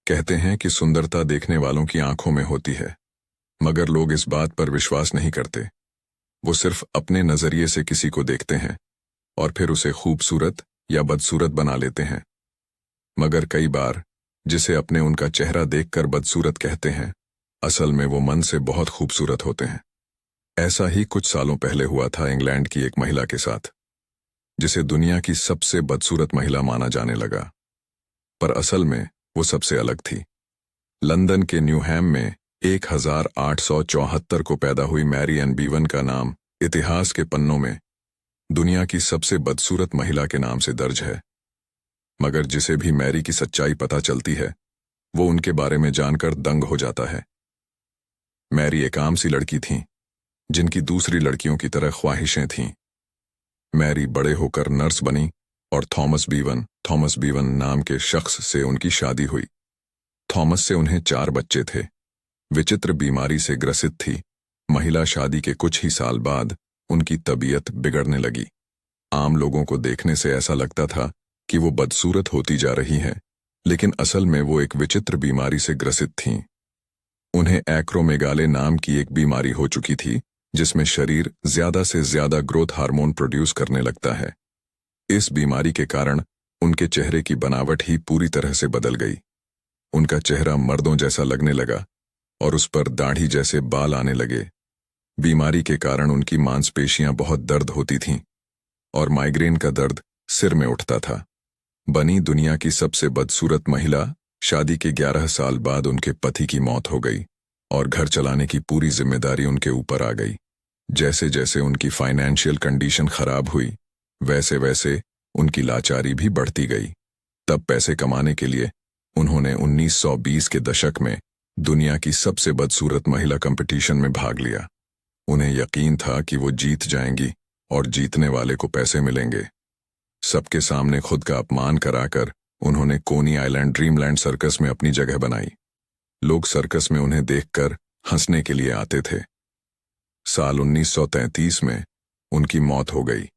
कहते हैं कि सुंदरता देखने वालों की आंखों में होती है, मगर लोग इस बात पर विश्वास नहीं करते। वो सिर्फ अपने नजरिए से किसी को देखते हैं और फिर उसे खूबसूरत या बदसूरत बना लेते हैं। मगर कई बार जिसे अपने उनका चेहरा देखकर बदसूरत कहते हैं, असल में वो मन से बहुत खूबसूरत होते हैं। ऐसा ही कुछ सालों पहले हुआ था इंग्लैंड की एक महिला के साथ, जिसे दुनिया की सबसे बदसूरत महिला माना जाने लगा, पर असल में वो सबसे अलग थी। लंदन के न्यूहैम में 1874 को पैदा हुई मैरी एन बीवन का नाम इतिहास के पन्नों में दुनिया की सबसे बदसूरत महिला के नाम से दर्ज है। मगर जिसे भी मैरी की सच्चाई पता चलती है, वो उनके बारे में जानकर दंग हो जाता है। मैरी एक आम सी लड़की थीं, जिनकी दूसरी लड़कियों की तरह ख्वाहिशें थीं। मैरी बड़े होकर नर्स बनी और थॉमस बीवन नाम के शख्स से उनकी शादी हुई। थॉमस से उन्हें 4 बच्चे थे। विचित्र बीमारी से ग्रसित थी महिला शादी के कुछ ही साल बाद उनकी तबीयत बिगड़ने लगी। आम लोगों को देखने से ऐसा लगता था कि वो बदसूरत होती जा रही हैं, लेकिन असल में वो एक विचित्र बीमारी से ग्रसित थीं। उन्हें एक्रोमेगाले नाम की एक बीमारी हो चुकी थी, जिसमें शरीर ज्यादा से ज्यादा ग्रोथ हार्मोन प्रोड्यूस करने लगता है। इस बीमारी के कारण उनके चेहरे की बनावट ही पूरी तरह से बदल गई। उनका चेहरा मर्दों जैसा लगने लगा और उस पर दाढ़ी जैसे बाल आने लगे। बीमारी के कारण उनकी मांसपेशियां बहुत दर्द होती थीं और माइग्रेन का दर्द सिर में उठता था। बनी दुनिया की सबसे बदसूरत महिला, शादी के 11 साल बाद उनके पति की मौत हो गई और घर चलाने की पूरी जिम्मेदारी उनके ऊपर आ गई। जैसे जैसे उनकी फाइनेंशियल कंडीशन खराब हुई, वैसे वैसे उनकी लाचारी भी बढ़ती गई। तब पैसे कमाने के लिए उन्होंने 1920 के दशक में दुनिया की सबसे बदसूरत महिला कंपटीशन में भाग लिया। उन्हें यकीन था कि वो जीत जाएंगी और जीतने वाले को पैसे मिलेंगे। सबके सामने खुद का अपमान कराकर उन्होंने कोनी आइलैंड ड्रीमलैंड सर्कस में अपनी जगह बनाई। लोग सर्कस में उन्हें देखकर हंसने के लिए आते थे। साल 1933 में उनकी मौत हो गई।